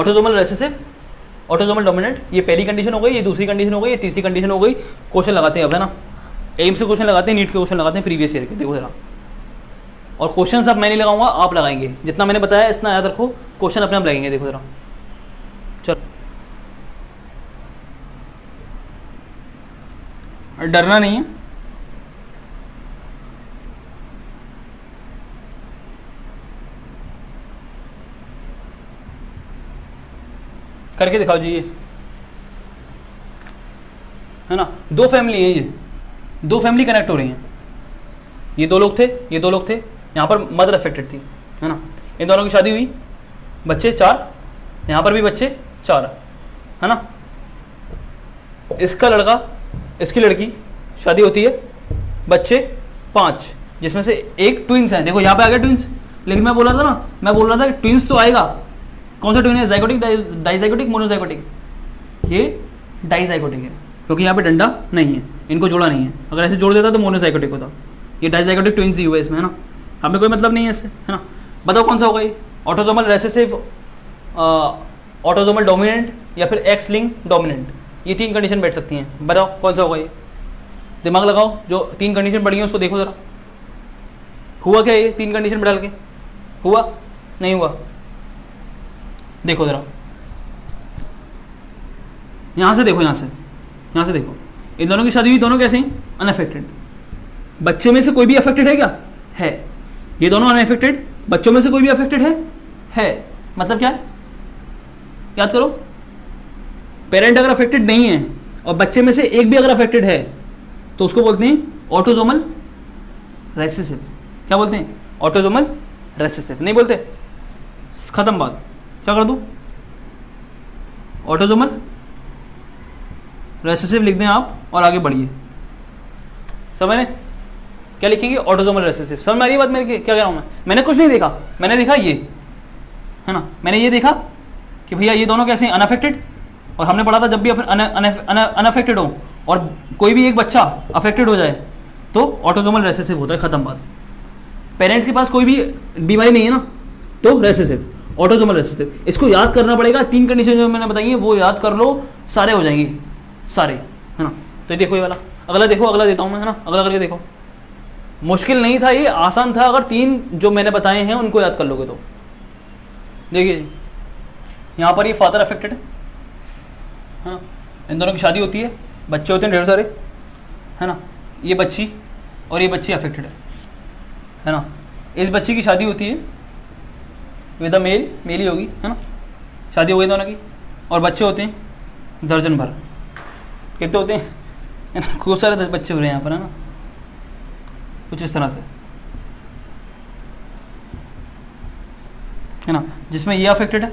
Autosomal recessive, autosomal dominant, ये पहली condition हो गई, ये दूसरी कंडीशन हो गई, ये तीसरी कंडीशन हो गई। क्वेश्चन लगाते हैं अब, है ना, एम से क्वेश्चन लगाते हैं, नीट के क्वेश्चन लगाते हैं प्रीवियस ईयर के, देखो जरा। और क्वेश्चन सब मैं नहीं लगाऊंगा, आप लगाएंगे, जितना मैंने बताया इतना याद रखो, क्वेश्चन अपने आप लगेंगे, देखो जरा। चलो, डरना नहीं है, करके दिखाओ जी। ये है ना, दो फैमिली है, ये दो फैमिली कनेक्ट हो रही हैं, ये दो लोग थे, ये दो लोग थे, यहाँ पर मदर अफेक्टेड थी, है ना, इन दोनों की शादी हुई, बच्चे 4, यहाँ पर भी बच्चे 4, है ना, इसका लड़का इसकी लड़की शादी होती है, बच्चे 5, जिसमें से एक ट्विंस है, देखो यहाँ पे आ गया ट्विंस, लेकिन मैं बोल रहा था ना, मैं बोल रहा था कि ट्विंस तो आएगा, कौन सा ट्विन है, जाइगोटिक, डाइजाइगोटिक, मोनोजाइगोटिक, ये डाइजाइगोटिक है, क्योंकि यहाँ पे डंडा नहीं है, इनको जोड़ा नहीं है, अगर ऐसे जोड़ देता तो मोनोजाइगोटिक होता, ये डाइजाइगोटिक ट्विंस ही हुआ इसमें, है ना, हमें कोई मतलब नहीं है इससे, है ना। बताओ कौन सा होगा ये, ऑटोसोमल रिसेसिव, ऑटोसोमल डोमिनेंट, या फिर एक्स लिंक डोमिनेंट, ये 3 कंडीशन बैठ सकती हैं, बताओ कौन सा होगा ये, दिमाग लगाओ, जो 3 कंडीशन बढ़ी है उसको देखो जरा, हुआ क्या ये 3 कंडीशन बढ़ा के, हुआ नहीं हुआ, देखो जरा, यहां से देखो, यहां से देखो, इन दोनों की शादी हुई, दोनों कैसे हैं, अनअफेक्टेड, बच्चे में से कोई भी अफेक्टेड है क्या, है, ये दोनों अनअफेक्टेड, बच्चों में से कोई भी अफेक्टेड है, मतलब क्या है, याद करो, पेरेंट अगर अफेक्टेड नहीं है और बच्चे में से एक भी अगर अफेक्टेड है तो उसको बोलते हैं ऑटोसोमल रेसेसिव, क्या बोलते हैं, ऑटोसोमल रेसेसिव, नहीं बोलते, खत्म बात, क्या कर दूं, ऑटोसोमल रेसेसिव लिख दें आप और आगे बढ़िए, समझ में, क्या लिखेंगे, ऑटोसोमल रेसेसिव, समझ में आ रही है बात, मैं क्या कह रहा हूं, मैंने कुछ नहीं देखा, मैंने देखा ये, है ना, मैंने ये देखा कि भैया ये दोनों कैसे हैं, अनअफेक्टेड, और हमने पढ़ा था जब भी अनअफेक्टेड हो और कोई भी एक बच्चा अफेक्टेड हो जाए तो ऑटोसोमल रेसेसिव होता है, खत्म बात, पेरेंट्स के पास कोई भी बीमारी नहीं है ना तो रेसेसिव, ऑटोसोमल रेसेसिव, इसको याद करना पड़ेगा, 3 कंडीशन जो मैंने बताई है वो याद कर लो, सारे हो जाएंगे, सारे, है ना। तो देखो ये वाला, अगला देखो, अगला देता हूं मैं, है ना, अगला करके देखो, मुश्किल नहीं था ये, आसान था, अगर 3 जो मैंने बताए हैं उनको याद कर लोगे तो। देखिए यहाँ पर ये फादर अफेक्टेड है ना, इन दोनों की शादी होती है, बच्चे होते हैं ढेर सारे, है ना, ये बच्ची और ये बच्ची अफेक्टेड है ना, इस बच्ची की शादी होती है विद अ मेल, मेल ही होगी, है ना, शादी हो गई दोनों की, और बच्चे होते हैं दर्जन भर, कितने होते हैं, है ना, खूब सारे बच्चे हो रहे हैं यहाँ पर, है ना, कुछ इस तरह से, है ना, जिसमें ये अफेक्टेड है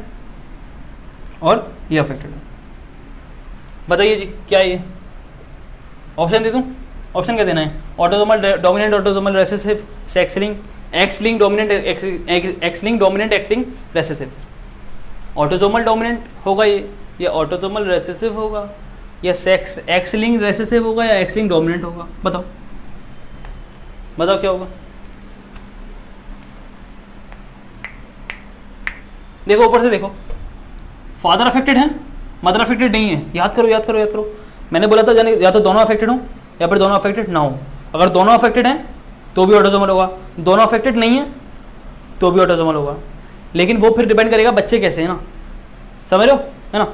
और ये अफेक्टेड है। बताइए जी क्या है ये, ऑप्शन दे दूं, ऑप्शन क्या देना है, autosomal dominant, autosomal recessive, sex link, x link dominant, x link dominant, x link recessive, autosomal dominant होगा ये, या ऑटोसोमल रेसेसिव होगा, या सेक्स एक्स लिंक रेसेसिव होगा, या एक्स लिंक डोमिनेंट होगा, बताओ बताओ क्या होगा। देखो ऊपर से देखो, फादर अफेक्टेड है, मदर अफेक्टेड नहीं है, याद करो याद करो याद करो, मैंने बोला था जाने या तो दोनों अफेक्टेड हो या फिर दोनों अफेक्टेड ना हो, अगर दोनों अफेक्टेड हैं तो भी ऑटोसोमल होगा, दोनों अफेक्टेड नहीं है तो भी ऑटोसोमल होगा, लेकिन वो फिर डिपेंड करेगा बच्चे कैसे है ना, समझ रहे हो, है ना,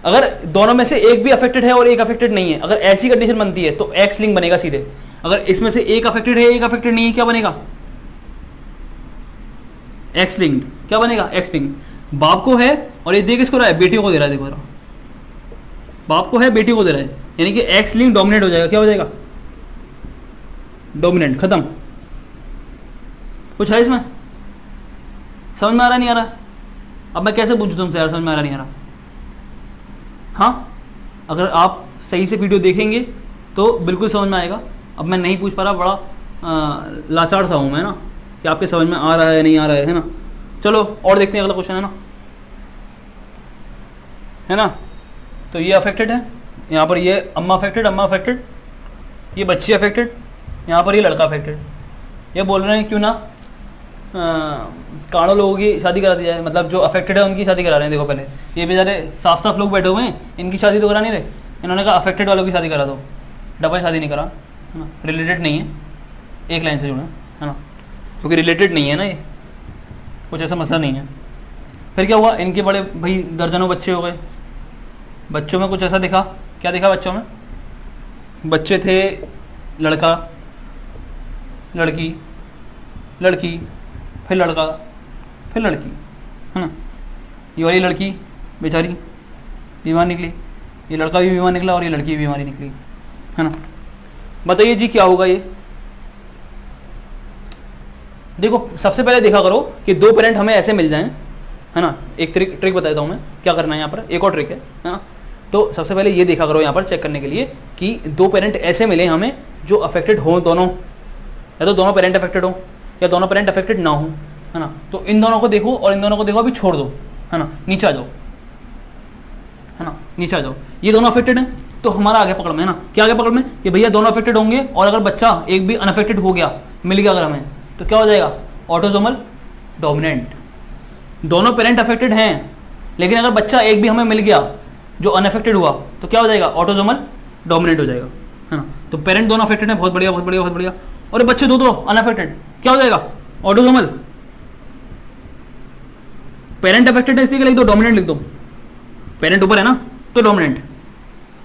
अगर दोनों में से एक भी अफेक्टेड है और एक अफेक्टेड नहीं है, अगर ऐसी कंडीशन बनती है तो एक्स लिंक बनेगा सीधे, अगर इसमें से एक अफेक्टेड है एक अफेक्टेड नहीं है, क्या बनेगा, एक्स लिंक्ड, क्या बनेगा, एक्स लिंक्ड, बाप को है और ये दे किसको रहा है, बेटी को दे रहा है, देखो बाप को है बेटी को दे रहा है, यानी कि एक्स लिंक डोमिनेट हो जाएगा, क्या हो जाएगा, डोमिनेंट, खत्म। कुछ है इसमें, समझ में आ रहा नहीं आ रहा, अब मैं कैसे पूछूं तुमसे यार, समझ में आ रहा नहीं आ रहा, हाँ अगर आप सही से वीडियो देखेंगे तो बिल्कुल समझ में आएगा, अब मैं नहीं पूछ पा रहा, बड़ा लाचार सा हूं मैं ना, कि आपके समझ में आ रहा है नहीं आ रहा है ना। चलो और देखते हैं अगला क्वेश्चन, है ना, तो ये अफेक्टेड है, यहाँ पर ये अम्मा अफेक्टेड, ये बच्ची अफेक्टेड, यहाँ पर ये लड़का अफेक्टेड, ये बोल रहे हैं क्यों ना काड़ों लोगों की शादी करा दी जाए, मतलब जो अफेक्टेड है उनकी शादी करा रहे हैं। देखो पहले ये बेचारे साफ साफ लोग बैठे हुए हैं, इनकी शादी तो करा नहीं रहे, इन्होंने कहा अफेक्टेड वालों की शादी करा दो, डबल शादी नहीं करा, है ना, रिलेटेड नहीं है, एक लाइन से जुड़ा है ना, क्योंकि रिलेटेड नहीं है ना, ये कुछ ऐसा मसला नहीं है। फिर क्या हुआ, इनके बड़े भाई दर्जनों बच्चे हो गए, बच्चों में कुछ ऐसा दिखा, क्या दिखा बच्चों में, बच्चे थे लड़का लड़की लड़की फिर लड़का फिर लड़की, है ना, ये वाली लड़की बेचारी बीमार निकली, ये लड़का भी बीमार निकला और ये लड़की भी बीमारी निकली, है ना। बताइए जी क्या होगा ये। देखो सबसे पहले देखा करो कि दो पेरेंट हमें ऐसे मिल जाएं, है ना, एक ट्रिक बता देता हूँ मैं क्या करना है यहाँ पर, एक और ट्रिक है ना। तो सबसे पहले ये देखा करो यहाँ पर चेक करने के लिए कि दो पेरेंट ऐसे मिले हमें जो अफेक्टेड हो दोनों, या तो दोनों पेरेंट अफेक्टेड हो या दोनों पेरेंट अफेक्टेड ना हो, है ना। तो इन दोनों को देखो और इन दोनों को देखो, अभी छोड़ दो, है ना, नीचे आ जाओ, है ना, नीचे आ जाओ। ये दोनों अफेक्टेड हैं तो हमारा आगे पकड़ में, है ना, क्या आगे पकड़ में, कि भैया दोनों अफेक्टेड होंगे और अगर बच्चा एक भी अनअफेक्टेड हो गया, मिल गया अगर हमें, तो क्या हो जाएगा, ऑटोसोमल डोमिनेंट। दोनों पेरेंट अफेक्टेड हैं लेकिन अगर बच्चा एक भी हमें मिल गया जो अनअफेक्टेड हुआ तो क्या हो जाएगा, ऑटोसोमल डोमिनेंट हो जाएगा, है ना। तो पेरेंट दोनों अफेक्टेड है, बहुत बढ़िया बहुत बढ़िया बहुत बढ़िया, और बच्चे दो अनअफेक्टेड, क्या हो जाएगा, ऑटोसोमल। पेरेंट अफेक्टेड है इसलिए लिख दो, डोमिनेंट लिख दो, पेरेंट ऊपर है ना तो डोमिनेंट।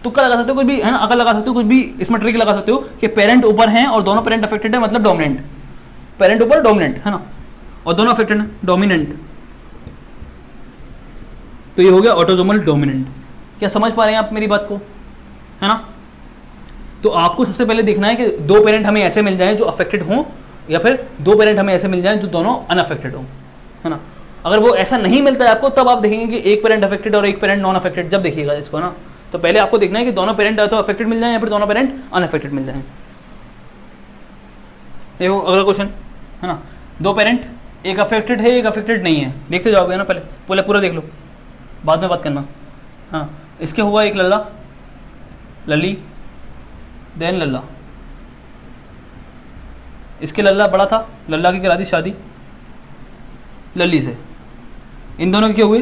तुक्का लगा सकते हो कुछ भी, है ना, अकल लगा सकते हो कुछ भी, इसमें ट्रिक लगा सकते हो कि पेरेंट ऊपर हैं और दोनों पेरेंट अफेक्टेड है मतलब डोमिनेंट, पेरेंट ऊपर डोमिनेंट, है ना, और दोनों अफेक्टेड है डोमिनेंट, तो ये हो गया ऑटोसोमल डोमिनेंट। क्या समझ पा रहे हैं आप मेरी बात को, है ना। तो आपको सबसे पहले देखना है कि दो पेरेंट हमें ऐसे मिल जाएं जो अफेक्टेड हों या फिर दो पेरेंट हमें ऐसे मिल जाएं जो दोनों अनअफेक्टेड हों, है ना। अगर वो ऐसा नहीं मिलता है आपको तब आप देखेंगे कि एक पेरेंट अफेक्टेड और एक पेरेंट नॉन अफेक्टेड, जब देखिएगा इसको ना, तो पहले आपको देखना है कि दोनों पेरेंट तो अफेक्टेड मिल जाएं या फिर दोनों पेरेंट अनअफेक्टेड मिल जाएं। देखो अगला क्वेश्चन, है ना, दो पेरेंट, एक अफेक्टेड है एक अफेक्टेड नहीं है, देखते जाओगे ना, पहले पूरा देख लो बाद में बात करना। हाँ, इसके हुआ एक लल्ला लली देन लल्ला, इसके लल्ला बड़ा था, लल्ला की करा दी शादी लल्ली से, इन दोनों के क्या हुए,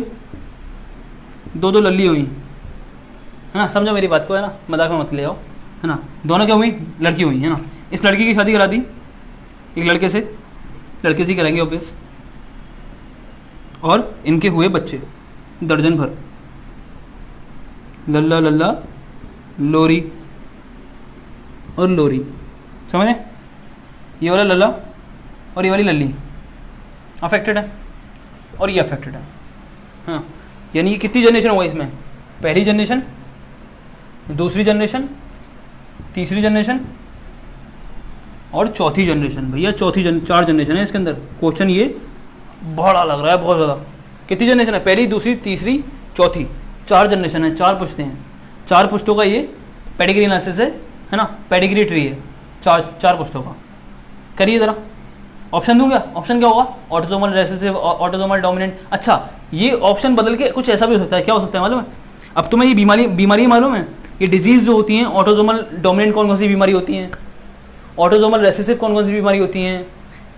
दो लल्ली हुई, है ना, समझो मेरी बात को, है ना, मजाक में मत ले आओ, है ना। दोनों क्या हुई, लड़की हुई, है ना। इस लड़की की शादी करा दी एक लड़के से ही कराएंगे ऑब्वियस, और इनके हुए बच्चे दर्जन भर, लल्ला लल्ला लोरी और लोरी, समझे, ये वाला लल्ला और ये वाली लल्ली अफेक्टेड है और ये अफेक्टेड है, हाँ। यानी ये कितनी जनरेशन हुआ इसमें, पहली जनरेशन, दूसरी जनरेशन, तीसरी जनरेशन और चौथी जनरेशन। भैया चार जनरेशन है इसके अंदर। क्वेश्चन ये बड़ा लग रहा है बहुत ज़्यादा। कितनी जनरेशन है, पहली दूसरी तीसरी चौथी, चार जनरेशन है, चार पुश्ते हैं, चार पुश्तों का ये पेडिग्री एनालिसिस है ना, पेडिग्री ट्री है, चार पुश्तों का। करिए ज़रा, ऑप्शन दूंगा, ऑप्शन क्या होगा, ऑटोसोमल रिसेसिव, ऑटोसोमल डोमिनेंट। अच्छा, ये ऑप्शन बदल के कुछ ऐसा भी हो सकता है, क्या हो सकता है मालूम है, अब तुम्हें ये बीमारी मालूम है, ये डिजीज जो होती हैं, ऑटोसोमल डोमिनेंट कौन कौन सी बीमारी होती हैं, ऑटोसोमल रेसेसिव कौन कौन सी बीमारी होती हैं,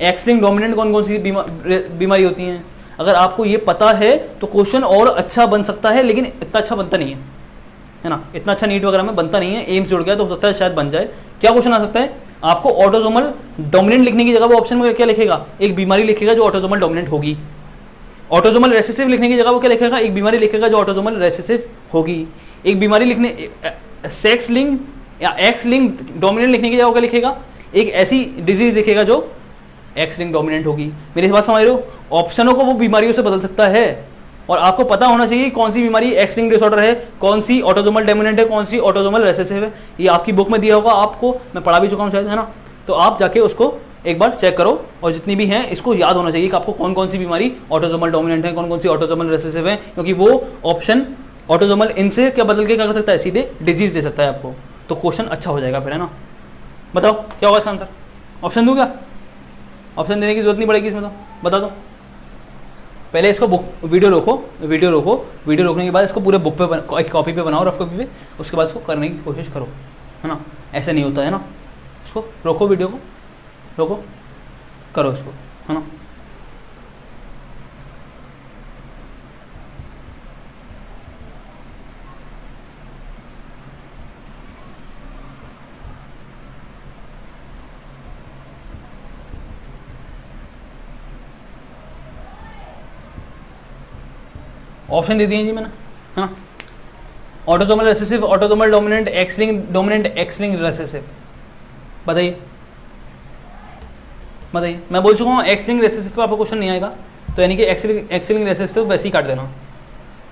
एक्स लिंक्ड डोमिनेंट कौन कौन सी बीमारी होती हैं। अगर आपको ये पता है तो क्वेश्चन और अच्छा बन सकता है, लेकिन इतना अच्छा बनता नहीं है ना, इतना अच्छा नीट वगैरह में बनता नहीं है। एम्स जुड़ गया तो हो सकता है शायद बन जाए। क्या क्वेश्चन आ सकता है, आपको ऑटोसोमल डोमिनेंट लिखने की जगह वो ऑप्शन में क्या लिखेगा, एक बीमारी लिखेगा जो ऑटोसोमल डोमिनेंट होगी। ऑटोसोमल रेसेसिव लिखने की जगह वो क्या लिखेगा, एक बीमारी लिखेगा जो ऑटोसोमल रेसेसिव होगी। एक बीमारी लिखने, सेक्स लिंक या एक्स लिंक डोमिनेंट लिखने की जगह क्या लिखेगा, एक ऐसी डिजीज लिखेगा जो एक्स लिंक डोमिनेंट होगी। मेरी बात समझ रहे हो, ऑप्शनों को वो बीमारियों से बदल सकता है और आपको पता होना चाहिए कौन सी बीमारी एक्स लिंक डिसऑर्डर है, कौन सी ऑटोसोमल डोमिनेंट है, कौन सी ऑटोसोमल रेसेसिव है। ये आपकी बुक में दिया होगा, आपको मैं पढ़ा भी चुका हूँ शायद, है ना। तो आप जाके उसको एक बार चेक करो और जितनी भी हैं इसको याद होना चाहिए कि आपको कौन कौन सी बीमारी ऑटोसोमल डोमिनेंट है, कौन कौन सी ऑटोसोमल रेसेसिव है, क्योंकि वो ऑप्शन ऑटोसोमल इनसे क्या बदल के क्या कर सकता है, सीधे डिजीज दे सकता है आपको। तो क्वेश्चन अच्छा हो जाएगा फिर, है ना। बताओ क्या होगा इसका आंसर, ऑप्शन दूँ क्या, ऑप्शन देने की जरूरत नहीं पड़ेगी इसमें, तो बता दो। पहले इसको बुक वीडियो रोको, वीडियो रोकने के बाद इसको पूरे बुक पे एक कॉपी पे बनाओ, रफ कॉपी पे, उसके बाद इसको करने की कोशिश करो, है ना। ऐसे नहीं होता है ना, इसको रोको, वीडियो को रोको, करो इसको, है ना। ऑप्शन दे दिए जी मैंने, है ना। Autosomal recessive, autosomal dominant, x link dominant, x link recessive. बताइए बताइए, मैं बोल चुका हूँ एक्स लिंक रिसेसिव पे आपको क्वेश्चन नहीं आएगा, तो यानी कि एक्स लिंक रेसिस्टिव वैसे ही काट देना।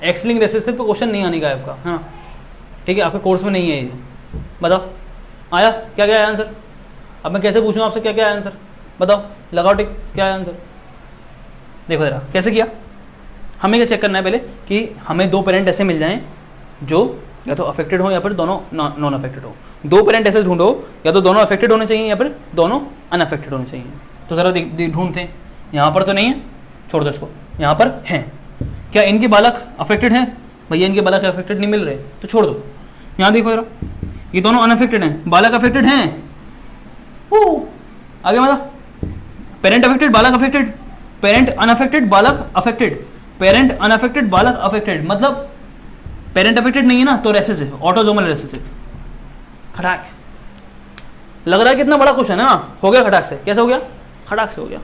एक्स लिंक रेसिस्टिव पे क्वेश्चन नहीं आने का आपका, हाँ ठीक है, आपके कोर्स में नहीं है ये। बताओ आया क्या क्या आया आंसर? अब मैं कैसे पूछूँ आपसे क्या क्या आया आंसर? बताओ, लगाओ टिक, क्या आया आंसर? देखो जरा कैसे किया। हमें क्या चेक करना है पहले कि हमें दो पेरेंट ऐसे मिल जाएं जो या तो अफेक्टेड हो या फिर दोनों नॉन अफेक्टेड हो। दो पेरेंट ऐसे ढूंढो, या तो दोनों अफेक्टेड होने चाहिए या फिर दोनों अनअफेक्टेड होने चाहिए। तो जरा ढूंढते हैं। यहाँ पर तो नहीं है, छोड़ दो इसको, यहाँ पर हैं। क्या इनके बालक अफेक्टेड हैं? भैया इनके बालक अफेक्टेड नहीं मिल रहे, तो छोड़ दो। यहाँ देखो जरा, ये दोनों अनअफेक्टेड हैं, बालक अफेक्टेड हैं। आगे मतलब पेरेंट अफेक्टेड, बालक अफेक्टेड, पेरेंट अनअफेक्टेड, बालक अफेक्टेड, पेरेंट अनअफेक्टेड, बालक अफेक्टेड, मतलब पेरेंट अफेक्टेड नहीं है ना, तो रेसेसिव, ऑटोसोमल रेसेसिव। खटाक लग रहा है कितना बड़ा क्वेश्चन है ना, हो गया खटाक से। कैसे हो गया? खटाक से हो गया।